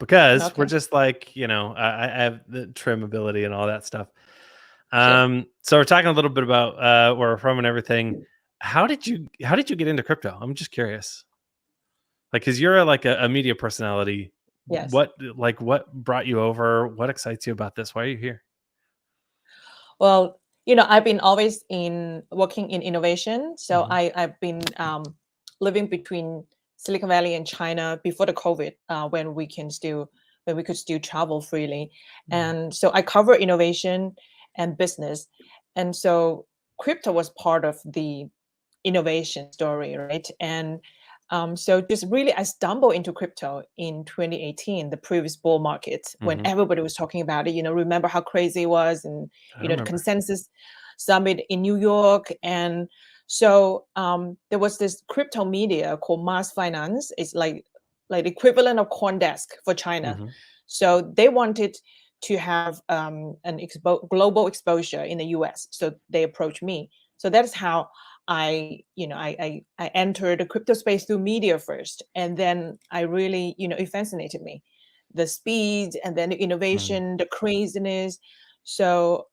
because we're Okay. just like, I have the trim ability and all that stuff. Sure. So we're talking a little bit about where we're from and everything. How did you get into crypto? I'm just curious. Like, because you're like a media personality. Yes. What brought you over? What excites you about this? Why are you here? Well, I've been always working in innovation. So I've been living between Silicon Valley and China before the COVID, when we could still travel freely. And so I cover innovation and business. And so crypto was part of the innovation story, right? And so just really, I stumbled into crypto in 2018, the previous bull market, when everybody was talking about it. Remember how crazy it was, and I the remember. consensus summit in New York. And so there was this crypto media called Mass Finance. It's like the equivalent of CoinDesk for China. So they wanted to have an global exposure in the US. So they approached me. So that's how I entered the crypto space through media first, and then I really, it fascinated me, the speed, and then the innovation, the craziness. So,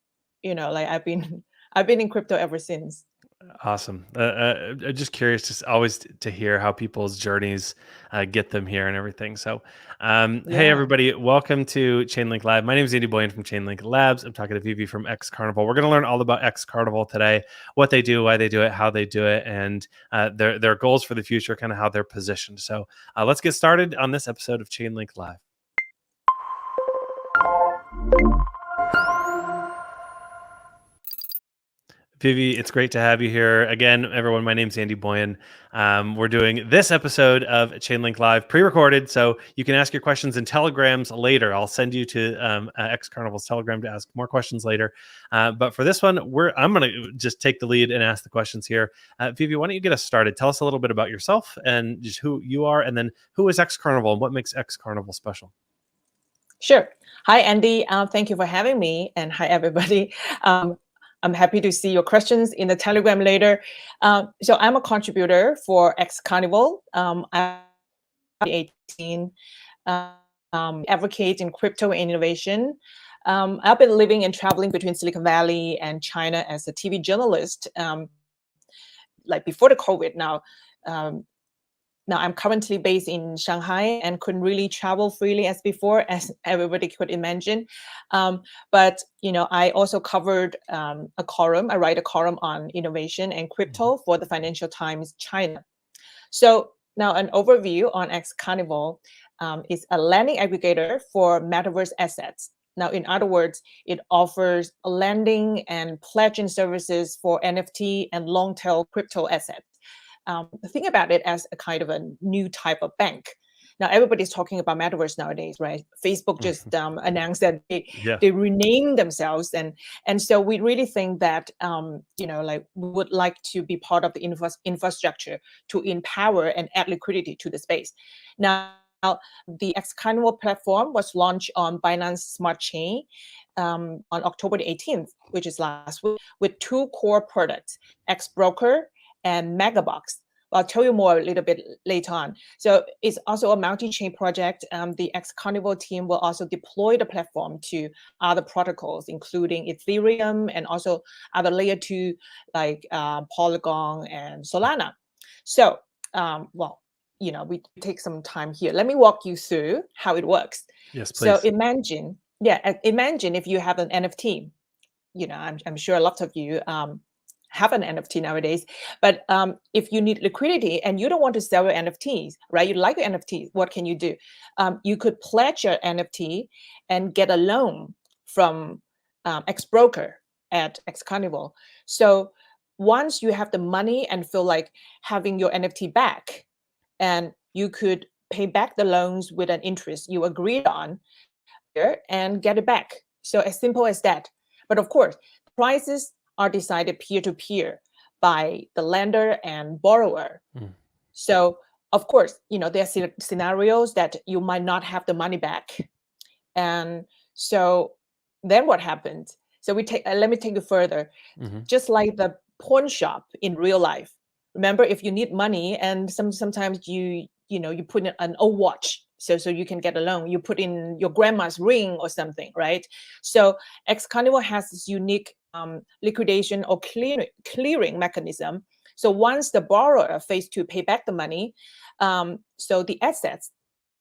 I've been in crypto ever since. Awesome. Just curious, just always to hear how people's journeys get them here and everything. So, hey Yeah. everybody, welcome to Chainlink Live. My name is Andy Boyan from Chainlink Labs. I'm talking to Vivi from X Carnival. We're going to learn all about X Carnival today, what they do, why they do it, how they do it, and their goals for the future, kind of how they're positioned. So, let's get started on this episode of Chainlink Live. Vivi, it's great to have you here again, everyone. My name's Andy Boyan. We're doing this episode of Chainlink Live pre-recorded, so you can ask your questions in telegrams later. I'll send you to X Carnival's Telegram to ask more questions later. But for this one, I'm going to just take the lead and ask the questions here. Vivi, why don't you get us started? Tell us a little bit about yourself and just who you are, and then who is X Carnival and what makes X Carnival special? Sure. Hi, Andy. Thank you for having me, and hi, everybody. I'm happy to see your questions in the Telegram later. So I'm a contributor for X Carnival. I'm 18, advocate in crypto innovation. I've been living and traveling between Silicon Valley and China as a TV journalist, like before the COVID. Now I'm currently based in Shanghai and couldn't really travel freely as before, as everybody could imagine. But I also covered a column. I write a column on innovation and crypto for the Financial Times China. So now an overview on X Carnival is a lending aggregator for Metaverse assets. Now, in other words, it offers lending and pledging services for NFT and long-tail crypto assets. Think about it as a kind of a new type of bank. Now, everybody's talking about Metaverse nowadays, right? Facebook just announced that they renamed themselves. And so we really think that, we would like to be part of the infrastructure to empower and add liquidity to the space. Now, the X Carnival platform was launched on Binance Smart Chain on October the 18th, which is last week, with two core products, XBroker and Megabox. I'll tell you more a little bit later on. So it's also a multi-chain project. The X Carnival team will also deploy the platform to other protocols, including Ethereum and also other layer 2 like Polygon and Solana. So, we take some time here. Let me walk you through how it works. Yes, please. So imagine if you have an NFT. I'm sure a lot of you have an NFT nowadays, but if you need liquidity and you don't want to sell your NFTs, right? You like your NFTs, what can you do? You could pledge your NFT and get a loan from XBroker at X Carnival. So once you have the money and feel like having your NFT back, and you could pay back the loans with an interest you agreed on and get it back. So as simple as that. But of course, prices are decided peer-to-peer by the lender and borrower. So of course, there are scenarios that you might not have the money back. And so then what happens? So let me take it further. Just like the pawn shop in real life. Remember, if you need money and sometimes you put in an old watch So you can get a loan. You put in your grandma's ring or something, right? So X Carnival has this unique liquidation or clearing mechanism. So once the borrower fails to pay back the money, so the assets,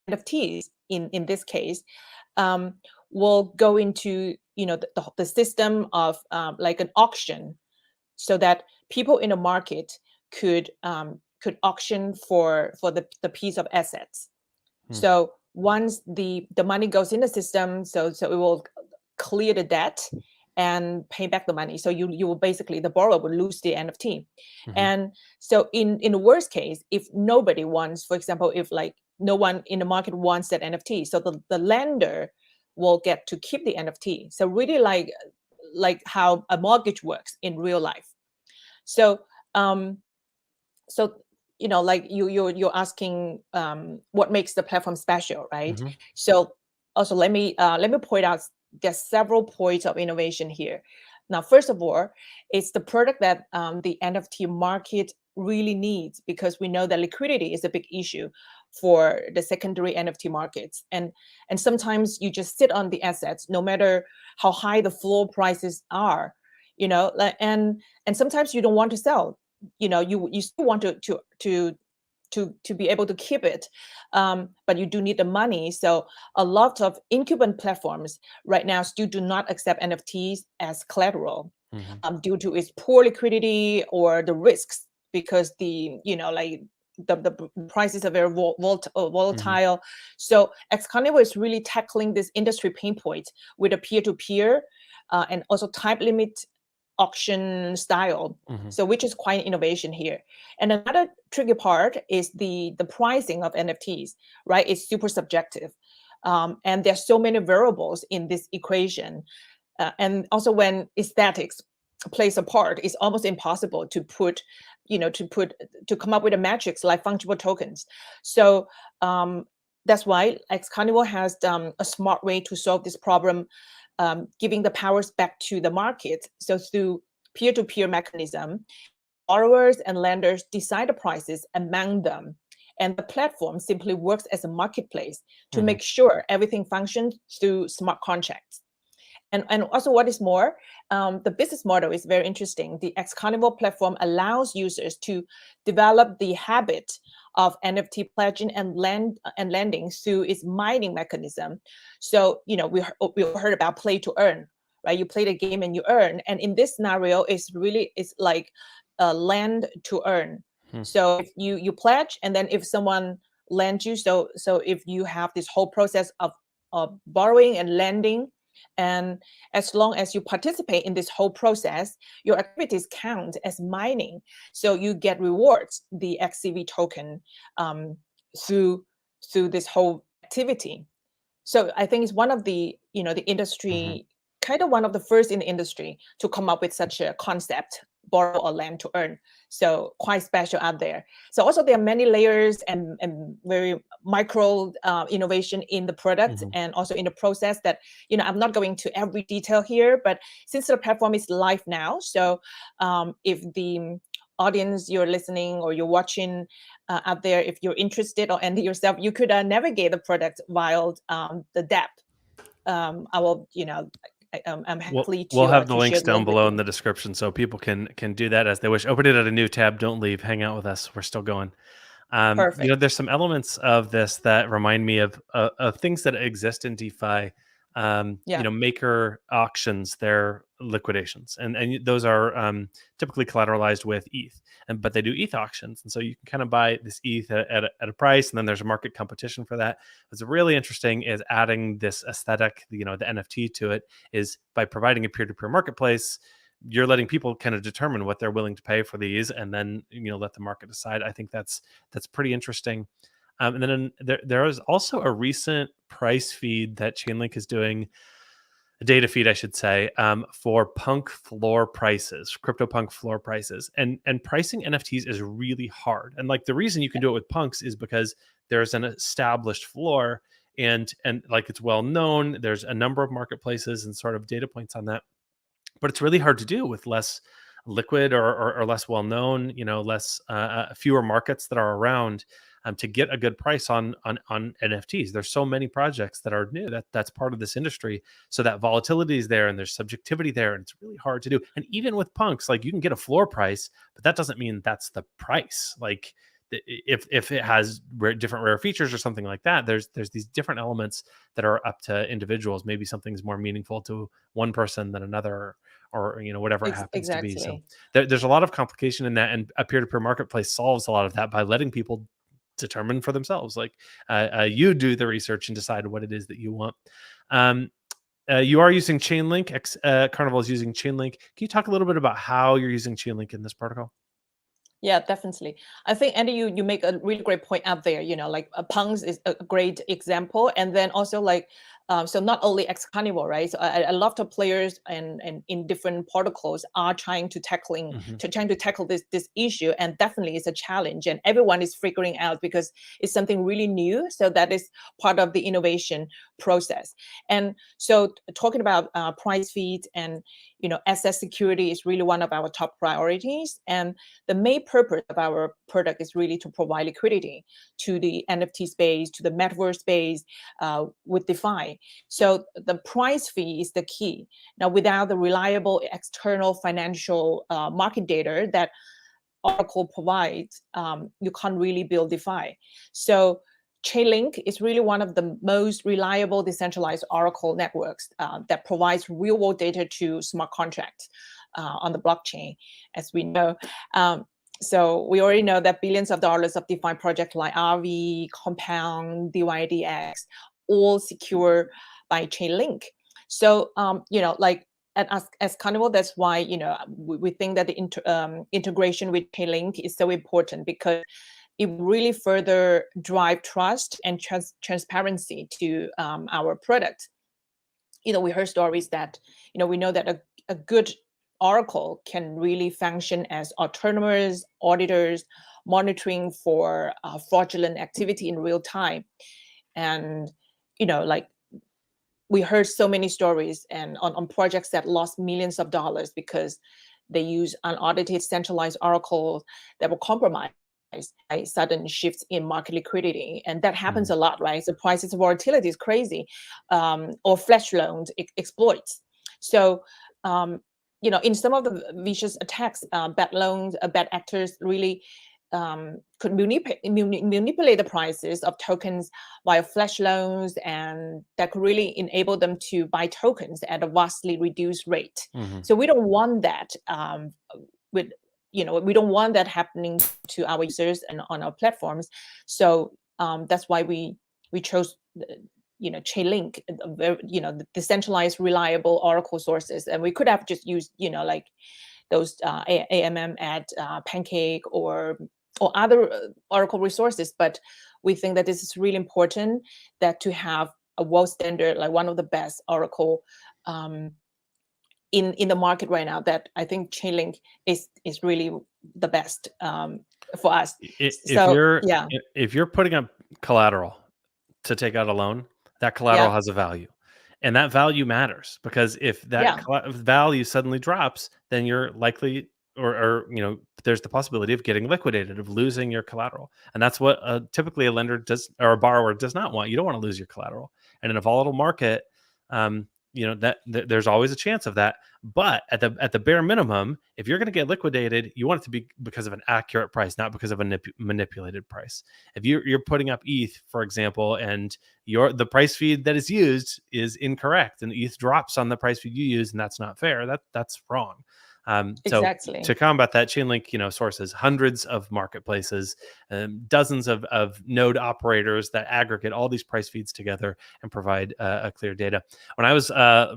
NFTs in this case, will go into the system of like an auction, so that people in the market could auction for the piece of assets. So once the money goes in the system, so it will clear the debt and pay back the money. So you will basically, the borrower will lose the NFT. And so in the worst case, if nobody wants, for example, if like no one in the market wants that NFT, so the lender will get to keep the NFT. So really like how a mortgage works in real life. So like you're asking what makes the platform special, right? So also let me point out there's several points of innovation here. Now, first of all, it's the product that the NFT market really needs, because we know that liquidity is a big issue for the secondary NFT markets, and sometimes you just sit on the assets no matter how high the floor prices are, and sometimes you don't want to sell. You still want to be able to keep it, but you do need the money. So a lot of incumbent platforms right now still do not accept NFTs as collateral, due to its poor liquidity or the risks, because the prices are very volatile. So X Carnival is really tackling this industry pain point with a peer-to-peer and also type limit auction style. So which is quite innovation here. And another tricky part is the pricing of NFTs, right? It's super subjective. And there's so many variables in this equation. And also when aesthetics plays a part, it's almost impossible to come up with a metrics like fungible tokens. So that's why X Carnival has a smart way to solve this problem, giving the powers back to the market. So through peer-to-peer mechanism, borrowers and lenders decide the prices among them, and the platform simply works as a marketplace to make sure everything functions through smart contracts. And also, what is more, the business model is very interesting. The X Carnival platform allows users to develop the habit of NFT pledging and lending through its mining mechanism. So, we heard about play to earn, right? You play the game and you earn. And in this scenario, it's like lend to earn. So if you pledge, and then if someone lends you, so if you have this whole process of borrowing and lending, and as long as you participate in this whole process, your activities count as mining. So you get rewards, the XCV token, through this whole activity. So I think it's one of the industry, kind of one of the first in the industry to come up with such a concept, borrow or lend to earn. So quite special out there. So also there are many layers and very micro innovation in the product and also in the process that, I'm not going to every detail here, but since the platform is live now, so if the audience you're listening or you're watching out there, if you're interested or Andy yourself, you could navigate the product while the depth. I will, I'm happy we'll have the to links share down below in the description, so people can do that as they wish. Open it at a new tab. Don't leave. Hang out with us. We're still going. Perfect. There's some elements of this that remind me of things that exist in DeFi. Maker auctions, they're liquidations, and those are typically collateralized with ETH, but they do ETH auctions, and so you can kind of buy this ETH at a price, and then there's a market competition for that. What's really interesting is adding this aesthetic, the NFT to it, is by providing a peer-to-peer marketplace. You're letting people kind of determine what they're willing to pay for these, and then let the market decide. I think that's pretty interesting. And then there is also a recent price feed that Chainlink is doing, a data feed, I should say, for punk floor prices, CryptoPunk floor prices, and pricing NFTs is really hard. And like the reason you can do it with punks is because there's an established floor, and like it's well known. There's a number of marketplaces and sort of data points on that, but it's really hard to do with less liquid or less well known, less fewer markets that are around. to get a good price on NFTs. There's so many projects that are new that's part of this industry. So that volatility is there and there's subjectivity there, and it's really hard to do. And even with punks, like you can get a floor price, but that doesn't mean that's the price. Like if it has different rare features or something like that, there's these different elements that are up to individuals. Maybe something's more meaningful to one person than another, or whatever it happens to be. So there's a lot of complication in that, and a peer-to-peer marketplace solves a lot of that by letting people determine for themselves. Like you do the research and decide what it is that you want. You are using Chainlink. X Carnival is using Chainlink. Can you talk a little bit about how you're using Chainlink in this protocol? Yeah, definitely. I think, Andy, you make a really great point out there. Like Punks is a great example, and then also like so not only X Carnival, right? So a lot of players and in different protocols are trying to tackle this issue, and definitely it's a challenge, and everyone is figuring out because it's something really new. So that is part of the innovation process. And so talking about price feeds and asset security is really one of our top priorities, and the main purpose of our product is really to provide liquidity to the NFT space, to the Metaverse space with DeFi. So the price fee is the key. Now, without the reliable external financial market data that Oracle provides, you can't really build DeFi. So Chainlink is really one of the most reliable decentralized Oracle networks that provides real-world data to smart contracts on the blockchain, as we know. So we already know that billions of dollars of DeFi projects like RV, Compound, DYDX, all secure by Chainlink. So, like as Carnival, that's why, we think that the integration with Chainlink is so important, because it really further drive trust and transparency to our product. We heard stories that, we know that a good Oracle can really function as autonomous auditors, monitoring for fraudulent activity in real time. And, like we heard so many stories and on projects that lost millions of dollars because they use unaudited centralized Oracle that were compromised by sudden shifts in market liquidity. And that happens a lot, right? So prices volatility is crazy, or flash loans exploits. So, in some of the vicious attacks, bad actors really could manipulate the prices of tokens via flash loans, and that could really enable them to buy tokens at a vastly reduced rate. So we don't want that we don't want that happening to our users and on our platforms. So that's why we chose Chainlink, the decentralized, reliable Oracle sources, and we could have just used like those AMM at Pancake or other Oracle resources, but we think that this is really important, that to have a world standard, like one of the best Oracle in the market right now, that I think Chainlink is really the best for us. If you're putting up collateral to take out a loan, that collateral has a value, and that value matters, because if that value suddenly drops, then you're likely or there's the possibility of getting liquidated, of losing your collateral. And that's what typically a lender does, or a borrower does not want. You don't want to lose your collateral. And in a volatile market, that there's always a chance of that. But at the bare minimum, if you're going to get liquidated, you want it to be because of an accurate price, not because of a manipulated price. If you're putting up ETH, for example, and the price feed that is used is incorrect, and ETH drops on the price feed you use, and that's not fair. That's wrong. Exactly. So to combat that, Chainlink, sources hundreds of marketplaces, dozens of node operators that aggregate all these price feeds together and provide a clear data. When I was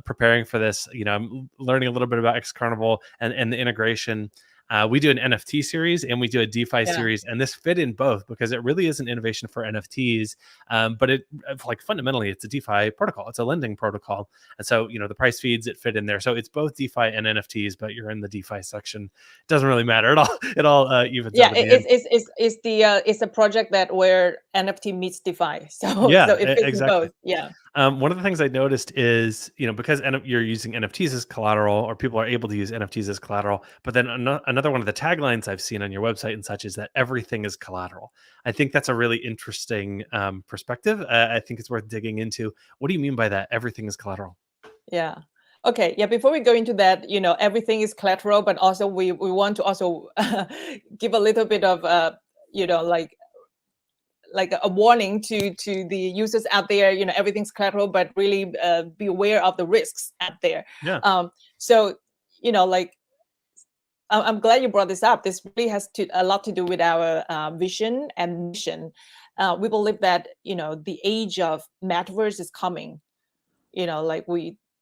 preparing for this, I'm learning a little bit about X Carnival and the integration. We do an NFT series and we do a DeFi series, and this fit in both because it really is an innovation for NFTs. But it fundamentally, it's a DeFi protocol. It's a lending protocol. And so, the price feeds, it fit in there. So it's both DeFi and NFTs, but you're in the DeFi section. It doesn't really matter at all. It all evens out. It's a project where NFT meets DeFi. So it fits exactly. both. Yeah. One of the things I noticed is, because you're using NFTs as collateral, or people are able to use NFTs as collateral, but then another one of the taglines I've seen on your website and such is that everything is collateral. I think that's a really interesting perspective. I think it's worth digging into. What do you mean by that? Everything is collateral. Yeah. Okay. Yeah. Before we go into that, everything is collateral, but also we want to also give a little bit of like a warning to the users out there. Everything's collateral, but really be aware of the risks out there. Yeah. So like I'm glad you brought this up. This really has a lot to do with our vision and mission. We believe that the age of Metaverse is coming. Like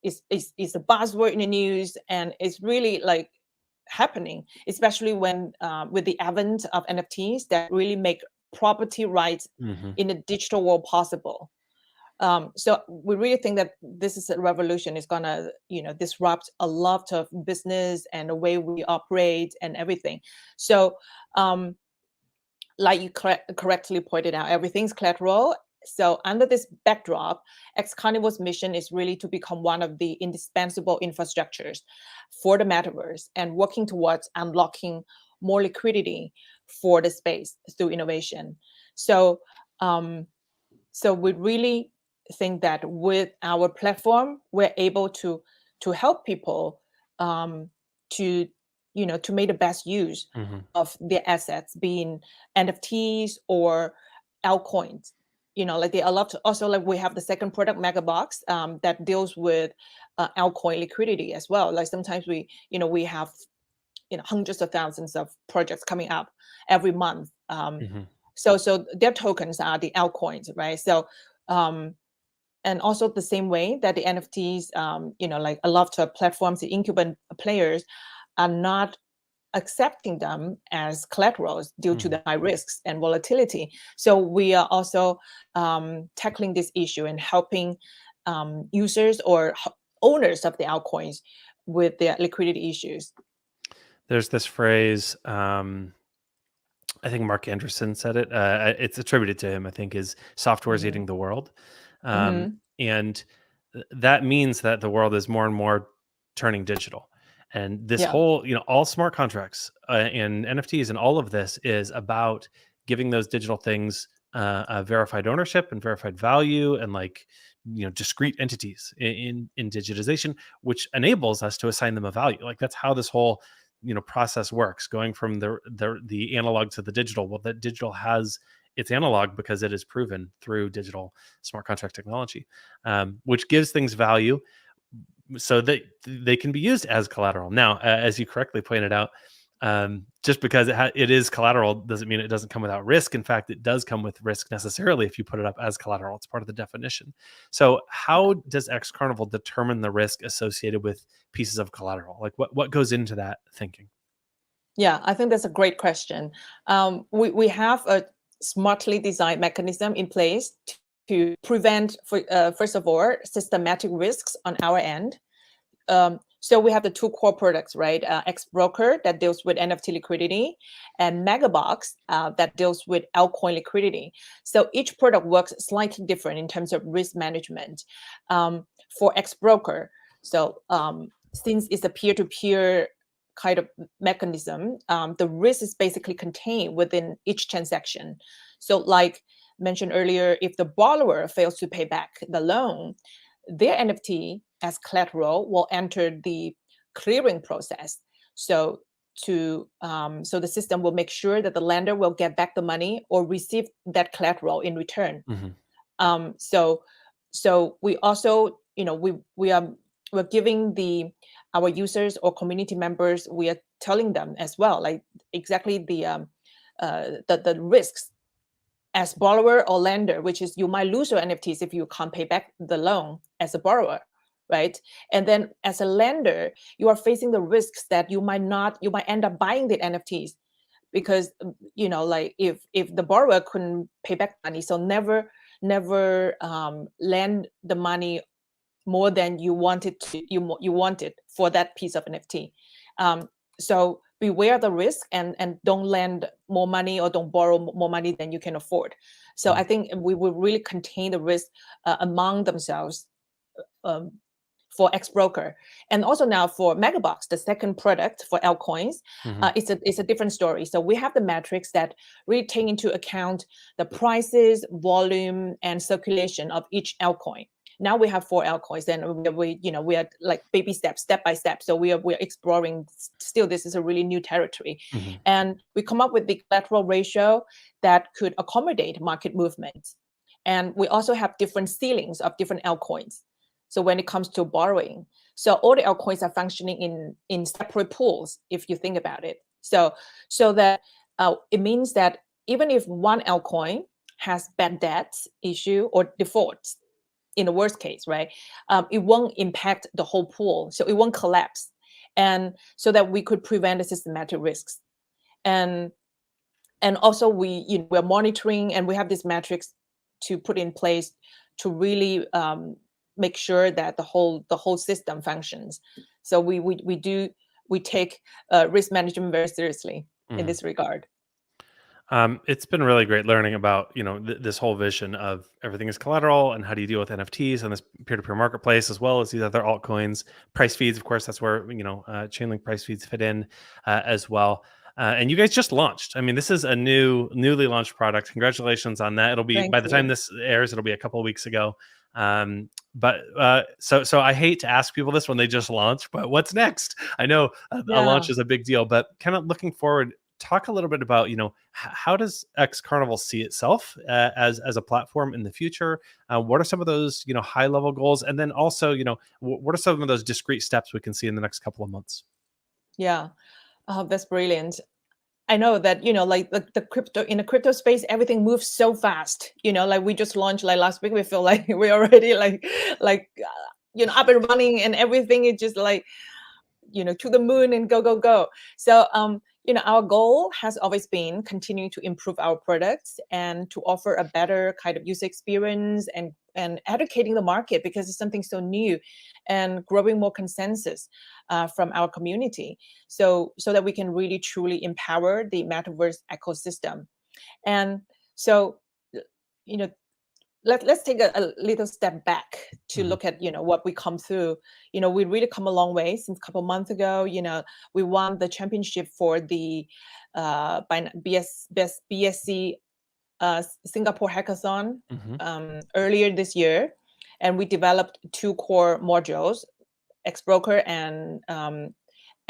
it's a buzzword in the news, and it's really like happening, especially when with the advent of NFTs that really make property rights Mhm. in the digital world possible. So we really think that this is a revolution. It's gonna, disrupt a lot of business and the way we operate and everything. So, like you correctly pointed out, everything's collateral. So under this backdrop, XCarnival's mission is really to become one of the indispensable infrastructures for the metaverse and working towards unlocking more liquidity for the space through innovation. So, so we really think that with our platform, we're able to help people to to make the best use Mhm. of their assets, being NFTs or altcoins. Like they allow to also, like we have the second product, Megabox, that deals with altcoin liquidity as well. Like sometimes we have hundreds of thousands of projects coming up every month. Mhm. So their tokens are the altcoins, right? So and also the same way that the NFTs, like a lot of platforms, the incumbent players are not accepting them as collaterals due to the high risks and volatility. So we are also tackling this issue and helping users or owners of the altcoins with their liquidity issues. There's this phrase, I think Mark Anderson said it. It's attributed to him, I think, is software is Mhm. eating the world. Mhm. And that means that the world is more and more turning digital. And this Yeah. whole, all smart contracts and NFTs and all of this is about giving those digital things a verified ownership and verified value, and like, discrete entities in digitization, which enables us to assign them a value. Like that's how this whole process works, going from the analog to the digital. Well, that digital has its analog because it is proven through digital smart contract technology, which gives things value so that they can be used as collateral. Now, as you correctly pointed out, just because it is collateral doesn't mean it doesn't come without risk. In fact, it does come with risk necessarily if you put it up as collateral. It's part of the definition. So how does X Carnival determine the risk associated with pieces of collateral? Like what goes into that thinking? Yeah, I think that's a great question. We have a smartly designed mechanism in place to prevent, first of all, systematic risks on our end. So we have the two core products, right? XBroker that deals with NFT liquidity, and Megabox that deals with altcoin liquidity. So each product works slightly different in terms of risk management. For XBroker, so since it's a peer-to-peer kind of mechanism, the risk is basically contained within each transaction. So, like mentioned earlier, if the borrower fails to pay back the loan, their NFT as collateral will enter the clearing process. So so the system will make sure that the lender will get back the money or receive that collateral in return. Mhm. So we also, we're giving our users or community members, we are telling them as well, like exactly the risks as borrower or lender, which is you might lose your NFTs if you can't pay back the loan as a borrower, right? And then as a lender, you are facing the risks that you might end up buying the NFTs because like if the borrower couldn't pay back money, so never lend the money more than you wanted for that piece of NFT. So beware the risk and don't lend more money or don't borrow more money than you can afford. So I think we will really contain the risk among themselves for XBroker. And also now for Megabox, the second product for altcoins, it's a different story. So we have the metrics that really take into account the prices, volume, and circulation of each altcoin. Now we have 4 altcoins, and we are like baby steps, step by step. So we're exploring. Still, this is a really new territory, and we come up with the collateral ratio that could accommodate market movements. And we also have different ceilings of different altcoins. So when it comes to borrowing, so all the altcoins are functioning in separate pools, if you think about it. So that it means that even if one altcoin has bad debts issue or defaults, in the worst case, right, it won't impact the whole pool, so it won't collapse, and so that we could prevent the systematic risks. And also we're monitoring, and we have these metrics to put in place to really make sure that the whole system functions. So we take risk management very seriously in this regard. It's been really great learning about this whole vision of everything is collateral and how do you deal with NFTs and this peer-to-peer marketplace, as well as these other altcoins, price feeds. Of course, that's where Chainlink price feeds fit in as well. And you guys just launched. I mean, this is a newly launched product. Congratulations on that. It'll be by the time this airs, it'll be a couple of weeks ago. So I hate to ask people this when they just launched, but what's next? I know a launch is a big deal, but kind of looking forward. Talk a little bit about, how does X Carnival see itself as a platform in the future? What are some of those, high level goals? And then also, what are some of those discrete steps we can see in the next couple of months? Yeah, that's brilliant. I know that, like the crypto, in the crypto space, everything moves so fast. Like we just launched like last week, we feel like we're already like up and running, and everything is just like, to the moon and go. So, our goal has always been continuing to improve our products and to offer a better kind of user experience and educating the market, because it's something so new, and growing more consensus from our community, so that we can really truly empower the metaverse ecosystem. And so, let's take a little step back to look at what we come through. We really come a long way since a couple months ago. We won the championship for the BSC Singapore hackathon earlier this year, and we developed 2 core modules, XBroker and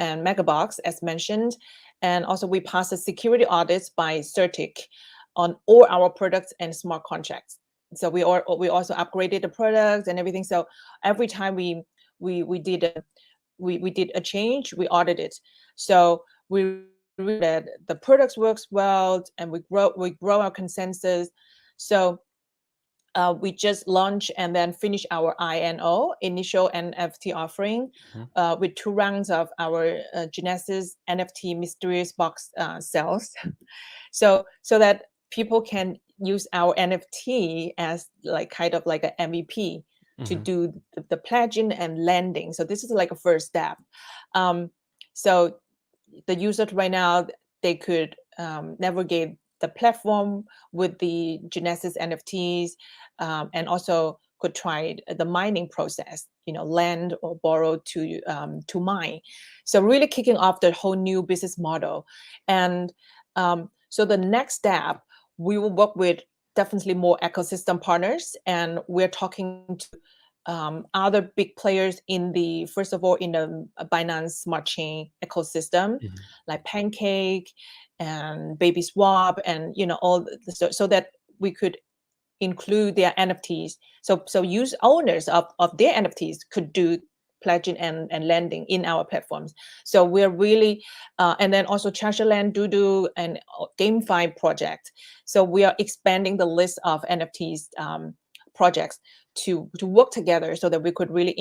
Megabox, as mentioned. And also we passed the security audits by Certic on all our products and smart contracts. So we also upgraded the products and everything. So every time we did a change, we audited. So we read that the products works well, and we grow our consensus. So we just launched and then finished our INO, initial NFT offering, with 2 rounds of our Genesis NFT mysterious box sales. So that people can use our NFT as like kind of like an MVP to do the pledging and lending. So this is like a first step. So the users right now, they could navigate the platform with the Genesis NFTs, and also could try the mining process, lend or borrow to mine. So really kicking off the whole new business model. And so the next step, we will work with definitely more ecosystem partners, and we're talking to other big players first of all, in the Binance Smart Chain ecosystem, like Pancake and Baby Swap, and all so that we could include their NFTs. So owners of their NFTs could do pledging and lending in our platforms. So we're really, and then also TreasureLand, Doodoo, and GameFi project. So we are expanding the list of NFTs projects to work together, so that we could really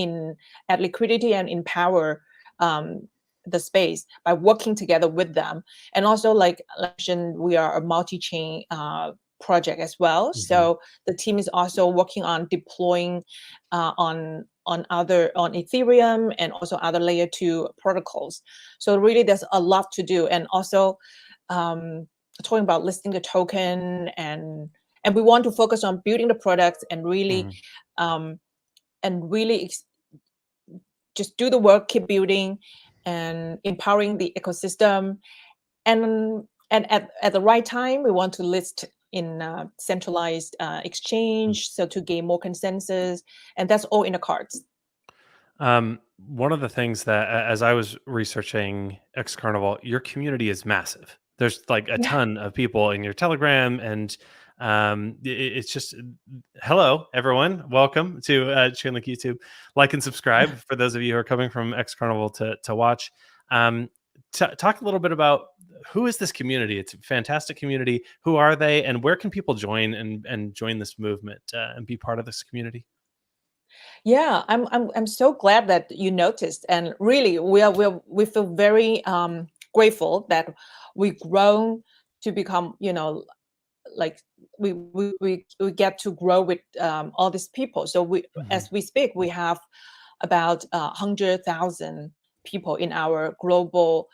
add liquidity and empower the space by working together with them. And also, like I mentioned, we are a multi-chain project as well. So the team is also working on deploying on on Ethereum and also other layer 2 protocols. So really there's a lot to do. And also talking about listing the token, and we want to focus on building the products and really just do the work, keep building and empowering the ecosystem. And at the right time, we want to list in centralized exchange, so to gain more consensus, and that's all in the cards. One of the things that, as I was researching X Carnival, your community is massive. There's like a ton of people in your Telegram, and it's just hello everyone, welcome to Chainlink YouTube. Like and subscribe for those of you who are coming from X Carnival to watch. Talk a little bit about who is this community. It's a fantastic community. Who are they, and where can people join and join this movement and be part of this community? Yeah, I'm so glad that you noticed, and really we feel very grateful that we've grown to become, like we get to grow with all these people. So as we speak, we have about 100,000 people in our global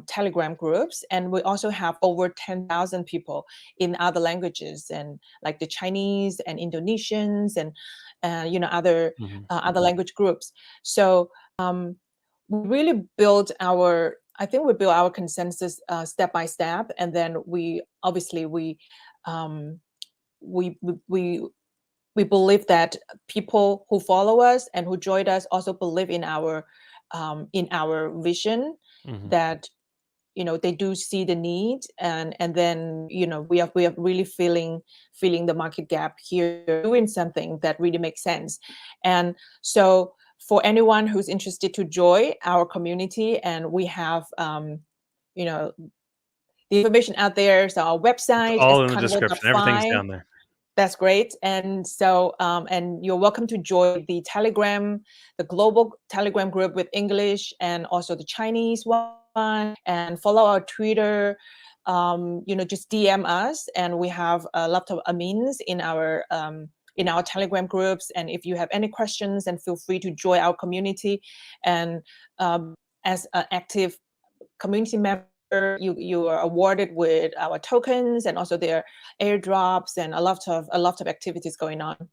Telegram groups, and we also have over 10,000 people in other languages, and like the Chinese and Indonesians and other language groups. So we really build our consensus step by step, and then we believe that people who follow us and who join us also believe in our vision, that they do see the need, and then we are really feeling the market gap here, doing something that really makes sense. And so for anyone who's interested to join our community, and we have the information out there. So our website, it's all in the description. Everything's down there. That's great. And so, and you're welcome to join the global Telegram group with English and also the Chinese one, and follow our Twitter. Just DM us, and we have a lot of admins in our Telegram groups. And if you have any questions, then feel free to join our community. And as an active community member, you are awarded with our tokens, and also their airdrops, and a lot of activities going on.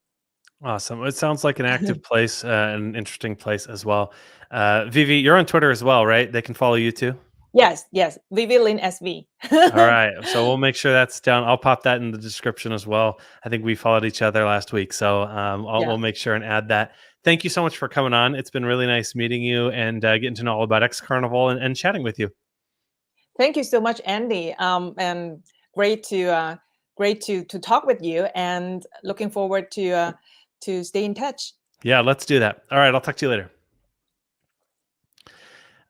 Awesome. It sounds like an active place, an interesting place as well. Vivi, you're on Twitter as well, right? They can follow you too? Yes, Vivi Lin SV. All right. So we'll make sure that's down. I'll pop that in the description as well. I think we followed each other last week, so we'll make sure and add that. Thank you so much for coming on. It's been really nice meeting you and getting to know all about X Carnival and chatting with you. Thank you so much, Andy. And great to talk with you, and looking forward to stay in touch. Yeah, let's do that. All right, I'll talk to you later.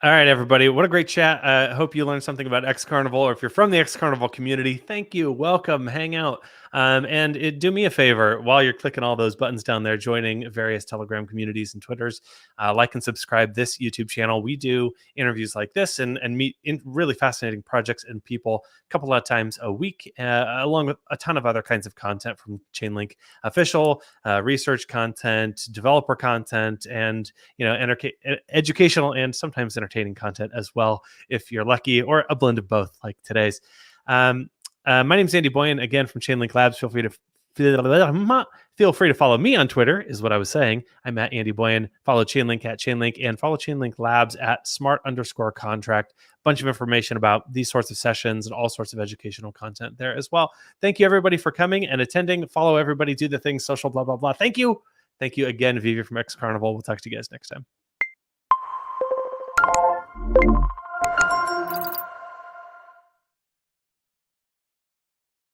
All right, everybody. What a great chat. I hope you learned something about X Carnival, or if you're from the X Carnival community, thank you. Welcome. Hang out. And do me a favor while you're clicking all those buttons down there, joining various Telegram communities and Twitters, like and subscribe this YouTube channel. We do interviews like this and meet in really fascinating projects and people a couple of times a week, along with a ton of other kinds of content from Chainlink, official research content, developer content, and educational and sometimes entertaining content as well, if you're lucky, or a blend of both, like today's. My name is Andy Boyan, again from Chainlink Labs. Feel free to follow me on Twitter, is what I was saying. I'm at Andy Boyan. Follow Chainlink at Chainlink, and follow Chainlink Labs at smart_contract. Bunch of information about these sorts of sessions and all sorts of educational content there as well. Thank you, everybody, for coming and attending. Follow everybody, do the things, social, blah, blah, blah. Thank you. Thank you again, Vivi from X Carnival. We'll talk to you guys next time.